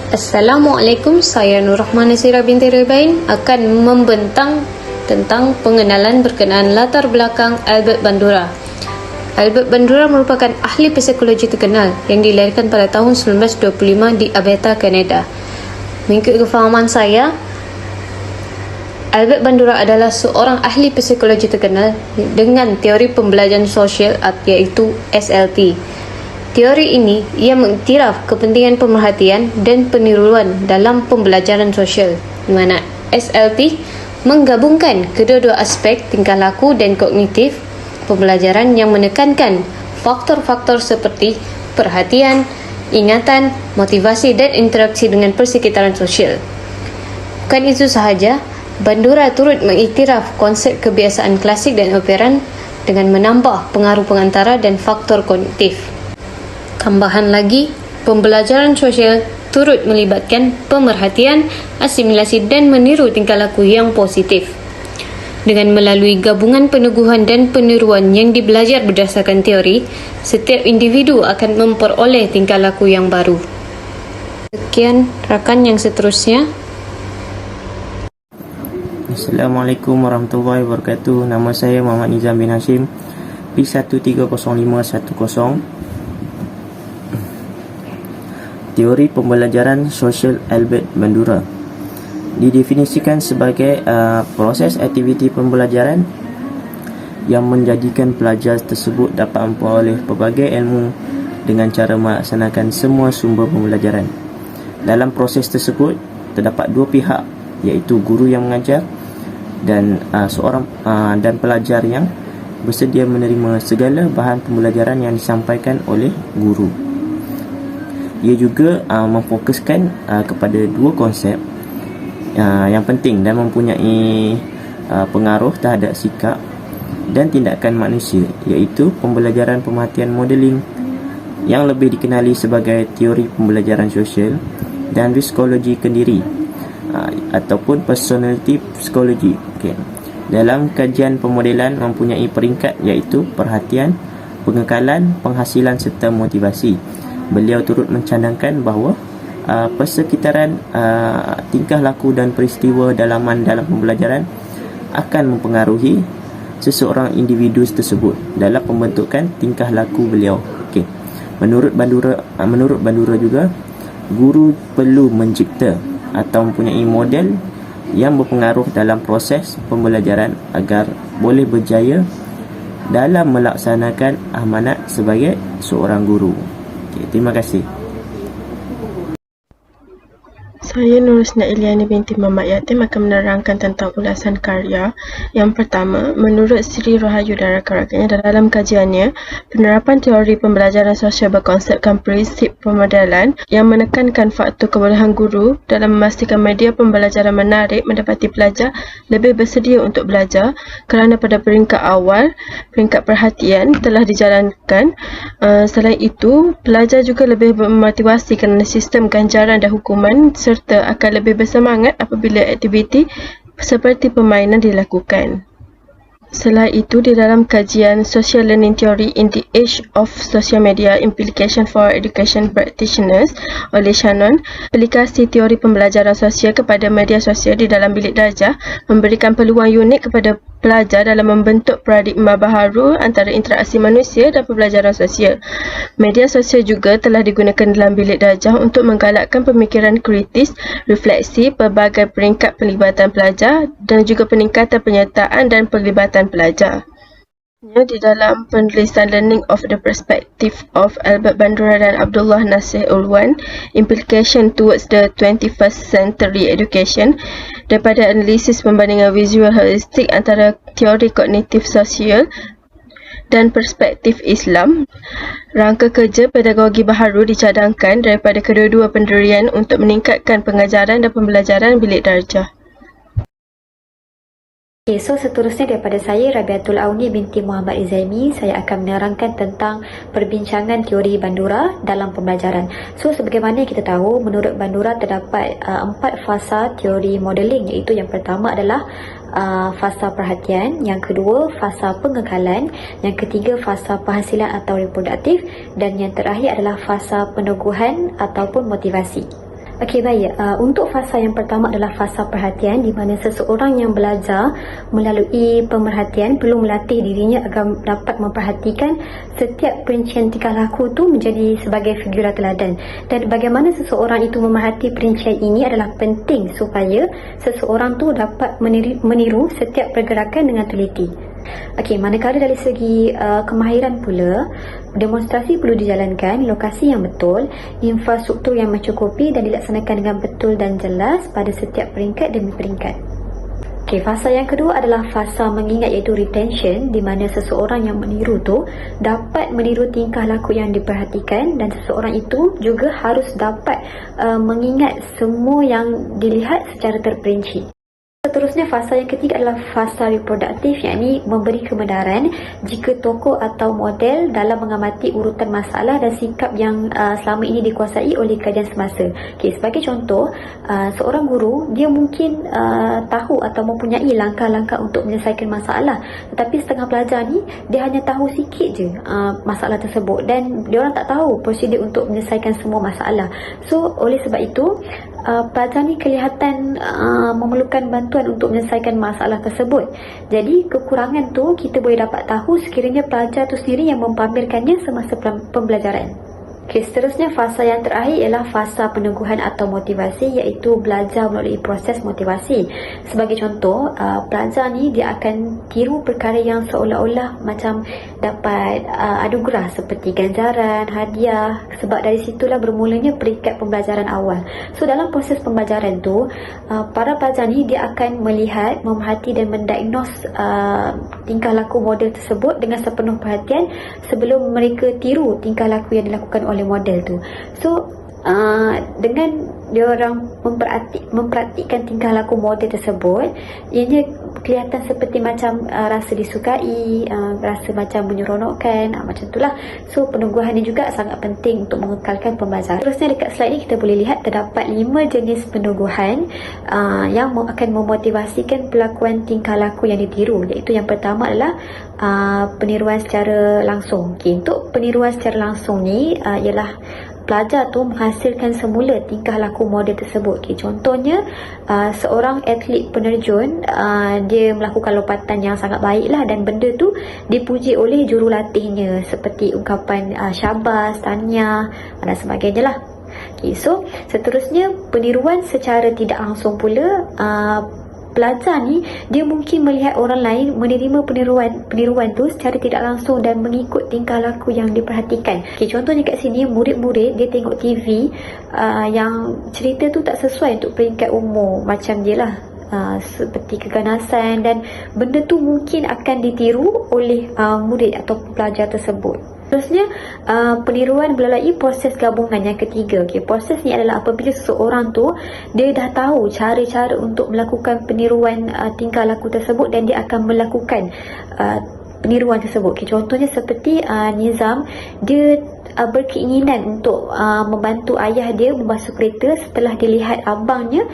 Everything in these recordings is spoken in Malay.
Assalamualaikum, saya Nur Rahman Nasira binti Rebain akan membentang tentang pengenalan berkenaan latar belakang Albert Bandura. Albert Bandura merupakan ahli psikologi terkenal yang dilahirkan pada tahun 1925 di Alberta, Kanada. Mengikut kefahaman saya, Albert Bandura adalah seorang ahli psikologi terkenal dengan teori pembelajaran sosial iaitu SLT. Teori ini ia mengiktiraf kepentingan pemerhatian dan peniruan dalam pembelajaran sosial, di mana SLT menggabungkan kedua-dua aspek tingkah laku dan kognitif pembelajaran yang menekankan faktor-faktor seperti perhatian, ingatan, motivasi dan interaksi dengan persekitaran sosial. Bukan itu sahaja, Bandura turut mengiktiraf konsep kebiasaan klasik dan operan dengan menambah pengaruh pengantara dan faktor kognitif. Tambahan lagi, pembelajaran sosial turut melibatkan pemerhatian, asimilasi dan meniru tingkah laku yang positif. Dengan melalui gabungan peneguhan dan peniruan yang dibelajar berdasarkan teori, setiap individu akan memperoleh tingkah laku yang baru. Sekian rakan yang seterusnya. Assalamualaikum warahmatullahi wabarakatuh. Nama saya Muhammad Nizam bin Hashim, P130510. Teori pembelajaran sosial Albert Bandura didefinisikan sebagai proses aktiviti pembelajaran yang menjadikan pelajar tersebut dapat memperoleh pelbagai ilmu dengan cara melaksanakan semua sumber pembelajaran. Dalam proses tersebut terdapat dua pihak, iaitu guru yang mengajar dan dan pelajar yang bersedia menerima segala bahan pembelajaran yang disampaikan oleh guru. Ia juga memfokuskan kepada dua konsep yang penting dan mempunyai pengaruh terhadap sikap dan tindakan manusia, iaitu pembelajaran pemerhatian modeling yang lebih dikenali sebagai teori pembelajaran sosial dan psikologi kendiri ataupun personality psychology. Dalam kajian pemodelan mempunyai peringkat iaitu perhatian, pengekalan, penghasilan serta motivasi. Beliau turut mencadangkan bahawa persekitaran tingkah laku dan peristiwa dalaman dalam pembelajaran akan mempengaruhi seseorang individu tersebut dalam pembentukan tingkah laku beliau. Menurut Bandura juga, guru perlu mencipta atau mempunyai model yang berpengaruh dalam proses pembelajaran agar boleh berjaya dalam melaksanakan amanat sebagai seorang guru. Terima kasih. Saya Nur Husna Iliani binti Muhammad Yatim akan menerangkan tentang ulasan karya. Yang pertama, menurut Sri Rahayu dan rakan-rakannya dalam kajiannya, penerapan teori pembelajaran sosial berkonsepkan prinsip pemodelan yang menekankan faktor kebolehan guru dalam memastikan media pembelajaran menarik mendapati pelajar lebih bersedia untuk belajar kerana pada peringkat awal, peringkat perhatian telah dijalankan. Selain itu, pelajar juga lebih bermotivasi kerana sistem ganjaran dan hukuman serta akan lebih bersemangat apabila aktiviti seperti permainan dilakukan. Selain itu, di dalam kajian Social Learning Theory in the Age of Social Media Implication for Education Practitioners oleh Shannon, aplikasi teori pembelajaran sosial kepada media sosial di dalam bilik darjah memberikan peluang unik kepada pelajar dalam membentuk paradigma baharu antara interaksi manusia dan pembelajaran sosial. Media sosial juga telah digunakan dalam bilik darjah untuk menggalakkan pemikiran kritis, refleksi, pelbagai peringkat pelibatan pelajar dan juga peningkatan penyertaan dan pelibatan pelajar. Di dalam penulisan Learning of the Perspective of Albert Bandura dan Abdullah Nasir Ulwan, Implication Towards the 21st Century Education, daripada analisis pembandingan visual holistik antara teori kognitif sosial dan perspektif Islam, rangka kerja pedagogi baharu dicadangkan daripada kedua-dua pendirian untuk meningkatkan pengajaran dan pembelajaran bilik darjah. So seterusnya daripada saya, Rabiatul Auni binti Muhammad Izaimi, saya akan menerangkan tentang perbincangan teori Bandura dalam pembelajaran. So sebagaimana kita tahu, menurut Bandura terdapat 4 fasa teori modeling, iaitu yang pertama adalah fasa perhatian, yang kedua fasa pengekalan, yang ketiga fasa penghasilan atau reproduktif, dan yang terakhir adalah fasa peneguhan ataupun motivasi. Okey, baik. Untuk fasa yang pertama adalah fasa perhatian, di mana seseorang yang belajar melalui pemerhatian perlu melatih dirinya agar dapat memperhatikan setiap perincian tingkah laku tu menjadi sebagai figura teladan. Dan bagaimana seseorang itu memerhati perincian ini adalah penting supaya seseorang tu dapat meniru setiap pergerakan dengan teliti. Okey, manakala dari segi kemahiran pula, demonstrasi perlu dijalankan, lokasi yang betul, infrastruktur yang mencukupi dan dilaksanakan dengan betul dan jelas pada setiap peringkat demi peringkat. Okey, fasa yang kedua adalah fasa mengingat, iaitu retention, di mana seseorang yang meniru tu dapat meniru tingkah laku yang diperhatikan dan seseorang itu juga harus dapat mengingat semua yang dilihat secara terperinci. Seterusnya, fasa yang ketiga adalah fasa reproduktif, yakni memberi kebenaran jika tokoh atau model dalam mengamati urutan masalah dan sikap yang selama ini dikuasai oleh kajian semasa. Okay, sebagai contoh, seorang guru, dia mungkin tahu atau mempunyai langkah-langkah untuk menyelesaikan masalah, tetapi setengah pelajar ni, dia hanya tahu sikit je masalah tersebut dan dia orang tak tahu prosedur untuk menyelesaikan semua masalah. So, oleh sebab itu, pelajar ni kelihatan memerlukan bantuan untuk menyelesaikan masalah tersebut. Jadi kekurangan tu kita boleh dapat tahu sekiranya pelajar tu sendiri yang mempamerkannya semasa pembelajaran. Okay, seterusnya fasa yang terakhir ialah fasa peneguhan atau motivasi, iaitu belajar melalui proses motivasi. Sebagai contoh, pelajar ni dia akan tiru perkara yang seolah-olah macam dapat anugerah seperti ganjaran, hadiah, sebab dari situlah bermulanya peringkat pembelajaran awal. So dalam proses pembelajaran tu, para pelajar ni dia akan melihat, memerhati dan mendiagnos tingkah laku model tersebut dengan sepenuh perhatian sebelum mereka tiru tingkah laku yang dilakukan oleh model tu. So dengan diorang mempraktikkan tingkah laku model tersebut, ianya kelihatan seperti macam rasa disukai, rasa macam menyeronokkan, macam itulah. So peneguhan ini juga sangat penting untuk mengekalkan pembelajaran. Terusnya dekat slide ni kita boleh lihat terdapat 5 jenis peneguhan yang akan memotivasikan pelakuan tingkah laku yang ditiru, iaitu yang pertama adalah peniruan secara langsung. Okay, untuk peniruan secara langsung ni ialah pelajar tu menghasilkan semula tingkah laku model tersebut. Okay, contohnya seorang atlet penerjun, dia melakukan lompatan yang sangat baik lah, dan benda tu dipuji oleh jurulatihnya seperti ungkapan syabas, tahniah dan sebagainya lah. Okay, so seterusnya peniruan secara tidak langsung pula, pelajar ni dia mungkin melihat orang lain menerima peniruan tu secara tidak langsung dan mengikut tingkah laku yang diperhatikan. Okay, contohnya kat sini murid-murid dia tengok TV yang cerita tu tak sesuai untuk peringkat umur macam dia lah, seperti keganasan, dan benda tu mungkin akan ditiru oleh murid atau pelajar tersebut. Terusnya, peniruan melalui proses gabungan yang ketiga. Okay, proses ni adalah apabila seseorang tu dia dah tahu cara-cara untuk melakukan peniruan tingkah laku tersebut dan dia akan melakukan peniruan tersebut. Okay, contohnya seperti Nizam, dia berkeinginan untuk membantu ayah dia membasuh kereta setelah dilihat abangnya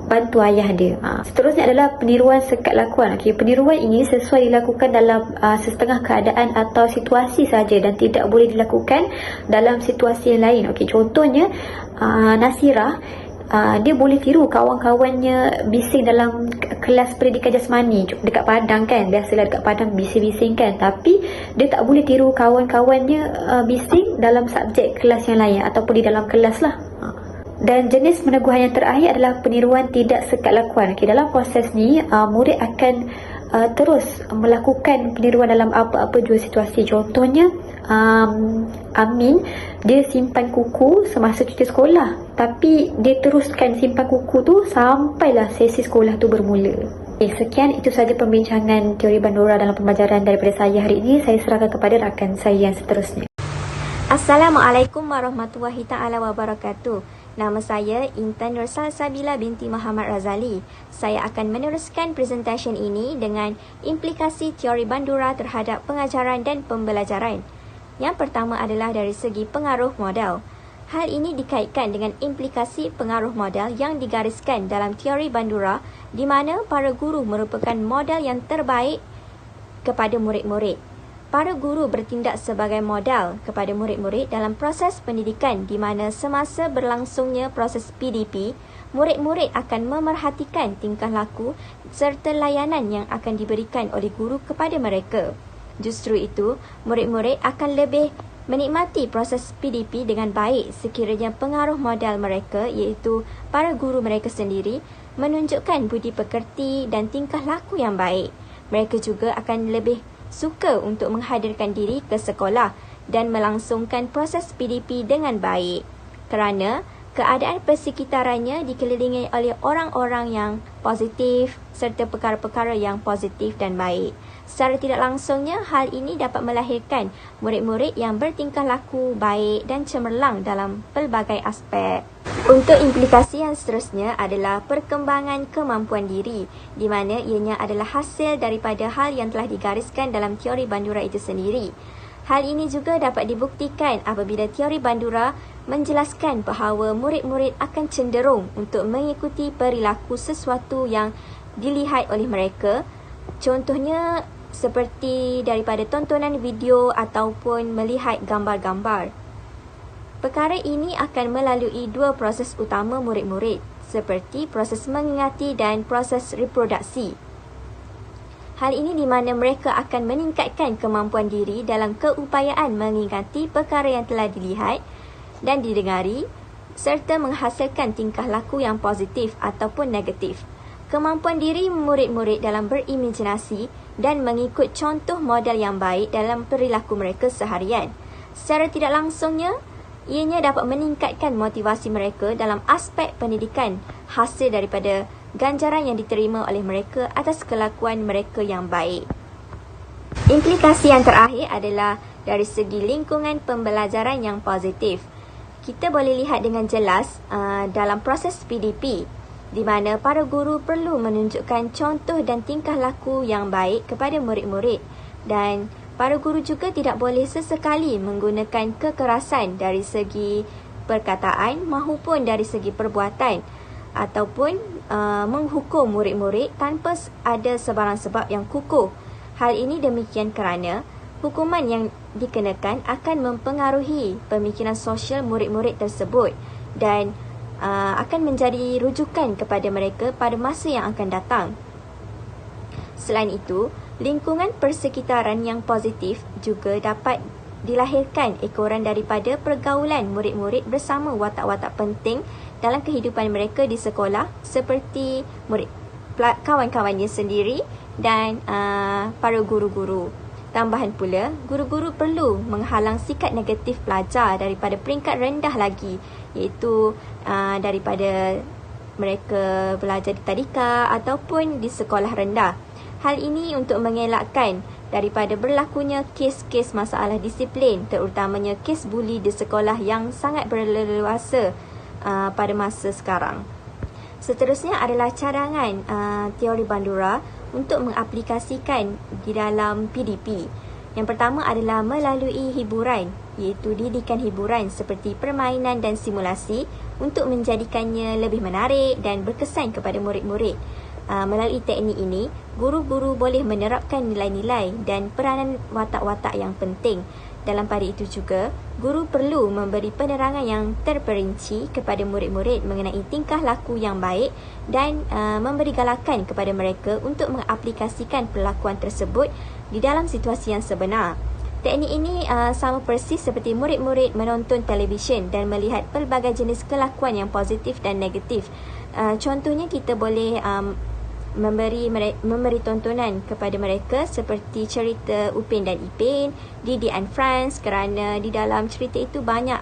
bantu ayah dia. Seterusnya adalah peniruan sekat lakuan. Okay, peniruan ini sesuai dilakukan dalam setengah keadaan atau situasi saja dan tidak boleh dilakukan dalam situasi yang lain. Okay, contohnya Nasirah, dia boleh tiru kawan-kawannya bising dalam kelas pendidikan jasmani dekat Padang kan, biasalah dekat Padang bising-bising kan, tapi dia tak boleh tiru kawan-kawannya bising dalam subjek kelas yang lain ataupun di dalam kelas lah. Dan jenis peneguhan yang terakhir adalah peniruan tidak sekat lakuan. Okay, dalam proses ni murid akan terus melakukan peniruan dalam apa-apa jua situasi. Contohnya Amin, dia simpan kuku semasa cuti sekolah, tapi dia teruskan simpan kuku tu sampailah sesi sekolah tu bermula. Okay, sekian, itu saja pembincangan teori Bandura dalam pembelajaran daripada saya hari ini. Saya serahkan kepada rakan saya yang seterusnya. Assalamualaikum warahmatullahi ta'ala wabarakatuh. Nama saya Intan Nur Salsabila binti Muhammad Razali. Saya akan meneruskan presentation ini dengan implikasi teori Bandura terhadap pengajaran dan pembelajaran. Yang pertama adalah dari segi pengaruh model. Hal ini dikaitkan dengan implikasi pengaruh model yang digariskan dalam teori Bandura, di mana para guru merupakan model yang terbaik kepada murid-murid. para guru bertindak sebagai modal kepada murid-murid dalam proses pendidikan di mana semasa berlangsungnya proses PDP, murid-murid akan memerhatikan tingkah laku serta layanan yang akan diberikan oleh guru kepada mereka. Justru itu, murid-murid akan lebih menikmati proses PDP dengan baik sekiranya pengaruh modal mereka iaitu para guru mereka sendiri menunjukkan budi pekerti dan tingkah laku yang baik. Mereka juga akan lebih suka untuk menghadirkan diri ke sekolah dan melangsungkan proses PDP dengan baik kerana keadaan persekitarannya dikelilingi oleh orang-orang yang positif serta perkara-perkara yang positif dan baik. Secara tidak langsungnya, hal ini dapat melahirkan murid-murid yang bertingkah laku baik dan cemerlang dalam pelbagai aspek. Untuk implikasi yang seterusnya adalah perkembangan kemampuan diri, di mana ianya adalah hasil daripada hal yang telah digariskan dalam teori Bandura itu sendiri. Hal ini juga dapat dibuktikan apabila teori Bandura menjelaskan bahawa murid-murid akan cenderung untuk mengikuti perilaku sesuatu yang dilihat oleh mereka. Contohnya seperti daripada tontonan video ataupun melihat gambar-gambar. Perkara ini akan melalui dua proses utama murid-murid, seperti proses mengingati dan proses reproduksi. Hal ini di mana mereka akan meningkatkan kemampuan diri dalam keupayaan mengingati perkara yang telah dilihat dan didengari, serta menghasilkan tingkah laku yang positif ataupun negatif. Kemampuan diri murid-murid dalam berimajinasi dan mengikut contoh model yang baik dalam perilaku mereka seharian. Secara tidak langsungnya, ianya dapat meningkatkan motivasi mereka dalam aspek pendidikan hasil daripada ganjaran yang diterima oleh mereka atas kelakuan mereka yang baik. Implikasi yang terakhir adalah dari segi lingkungan pembelajaran yang positif. Kita boleh lihat dengan jelas dalam proses PDP, di mana para guru perlu menunjukkan contoh dan tingkah laku yang baik kepada murid-murid, dan para guru juga tidak boleh sesekali menggunakan kekerasan dari segi perkataan maupun dari segi perbuatan ataupun menghukum murid-murid tanpa ada sebarang sebab yang kukuh. Hal ini demikian kerana hukuman yang dikenakan akan mempengaruhi pemikiran sosial murid-murid tersebut dan akan menjadi rujukan kepada mereka pada masa yang akan datang. Selain itu, lingkungan persekitaran yang positif juga dapat dilahirkan ekoran daripada pergaulan murid-murid bersama watak-watak penting dalam kehidupan mereka di sekolah seperti murid, kawan-kawannya sendiri dan para guru-guru. Tambahan pula, guru-guru perlu menghalang sikap negatif pelajar daripada peringkat rendah lagi, iaitu daripada mereka belajar di tadika ataupun di sekolah rendah. Hal ini untuk mengelakkan daripada berlakunya kes-kes masalah disiplin, terutamanya kes buli di sekolah yang sangat berleluasa pada masa sekarang. Seterusnya adalah cadangan teori Bandura untuk mengaplikasikan di dalam PDP. Yang pertama adalah melalui hiburan, iaitu didikan hiburan seperti permainan dan simulasi untuk menjadikannya lebih menarik dan berkesan kepada murid-murid. Melalui teknik ini, guru-guru boleh menerapkan nilai-nilai dan peranan watak-watak yang penting. Dalam pada itu juga, guru perlu memberi penerangan yang terperinci kepada murid-murid mengenai tingkah laku yang baik dan memberi galakan kepada mereka untuk mengaplikasikan perlakuan tersebut di dalam situasi yang sebenar. Teknik ini sama persis seperti murid-murid menonton televisyen dan melihat pelbagai jenis kelakuan yang positif dan negatif. Contohnya kita boleh memberi tontonan kepada mereka seperti cerita Upin dan Ipin, Didi and Friends, kerana di dalam cerita itu banyak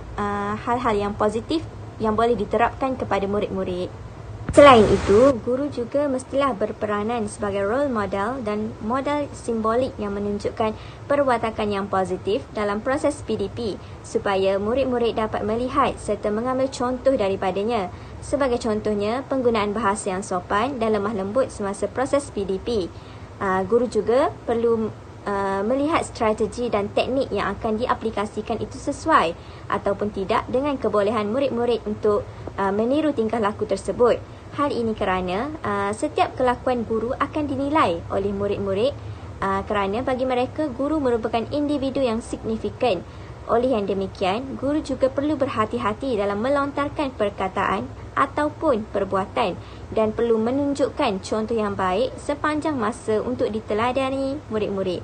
hal-hal yang positif yang boleh diterapkan kepada murid-murid. Selain itu, guru juga mestilah berperanan sebagai role model dan modal simbolik yang menunjukkan perwatakan yang positif dalam proses PDP supaya murid-murid dapat melihat serta mengambil contoh daripadanya. Sebagai contohnya, penggunaan bahasa yang sopan dan lemah lembut semasa proses PDP. Guru juga perlu melihat strategi dan teknik yang akan diaplikasikan itu sesuai ataupun tidak dengan kebolehan murid-murid untuk meniru tingkah laku tersebut. Hal ini kerana setiap kelakuan guru akan dinilai oleh murid-murid kerana bagi mereka, guru merupakan individu yang signifikan. Oleh yang demikian, guru juga perlu berhati-hati dalam melontarkan perkataan ataupun perbuatan dan perlu menunjukkan contoh yang baik sepanjang masa untuk diteladani murid-murid.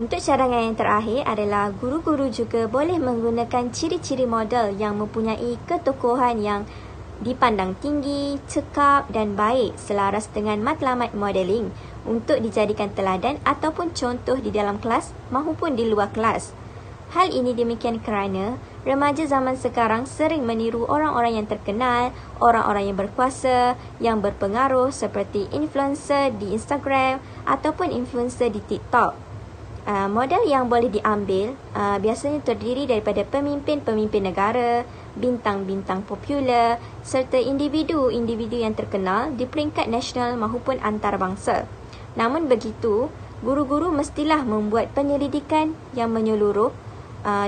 Untuk cadangan yang terakhir adalah guru-guru juga boleh menggunakan ciri-ciri model yang mempunyai ketokohan yang dipandang tinggi, cekap dan baik selaras dengan matlamat modeling untuk dijadikan teladan ataupun contoh di dalam kelas maupun di luar kelas. Hal ini demikian kerana remaja zaman sekarang sering meniru orang-orang yang terkenal, orang-orang yang berkuasa, yang berpengaruh seperti influencer di Instagram ataupun influencer di TikTok. Model yang boleh diambil biasanya terdiri daripada pemimpin-pemimpin negara, bintang-bintang popular serta individu-individu yang terkenal di peringkat nasional maupun antarabangsa. Namun begitu, guru-guru mestilah membuat penyelidikan yang menyeluruh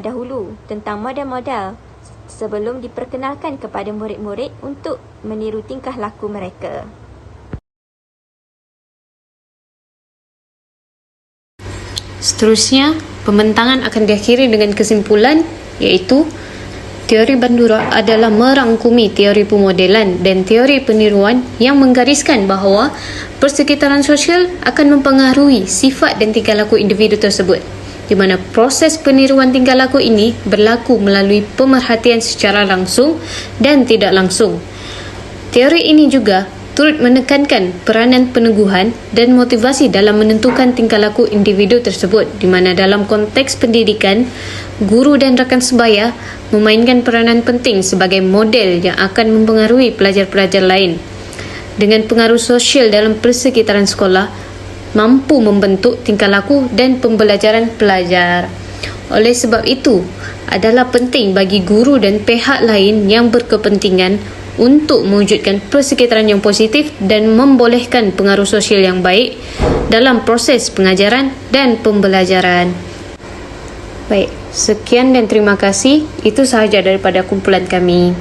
dahulu tentang model-model sebelum diperkenalkan kepada murid-murid untuk meniru tingkah laku mereka. Seterusnya, pembentangan akan diakhiri dengan kesimpulan iaitu teori Bandura adalah merangkumi teori pemodelan dan teori peniruan yang menggariskan bahawa persekitaran sosial akan mempengaruhi sifat dan tingkah laku individu tersebut, di mana proses peniruan tingkah laku ini berlaku melalui pemerhatian secara langsung dan tidak langsung. Teori ini juga turut menekankan peranan peneguhan dan motivasi dalam menentukan tingkah laku individu tersebut, di mana dalam konteks pendidikan, guru dan rakan sebaya memainkan peranan penting sebagai model yang akan mempengaruhi pelajar-pelajar lain. Dengan pengaruh sosial dalam persekitaran sekolah, mampu membentuk tingkah laku dan pembelajaran pelajar. Oleh sebab itu, adalah penting bagi guru dan pihak lain yang berkepentingan untuk mewujudkan persekitaran yang positif dan membolehkan pengaruh sosial yang baik dalam proses pengajaran dan pembelajaran. Baik, sekian dan terima kasih. Itu sahaja daripada kumpulan kami.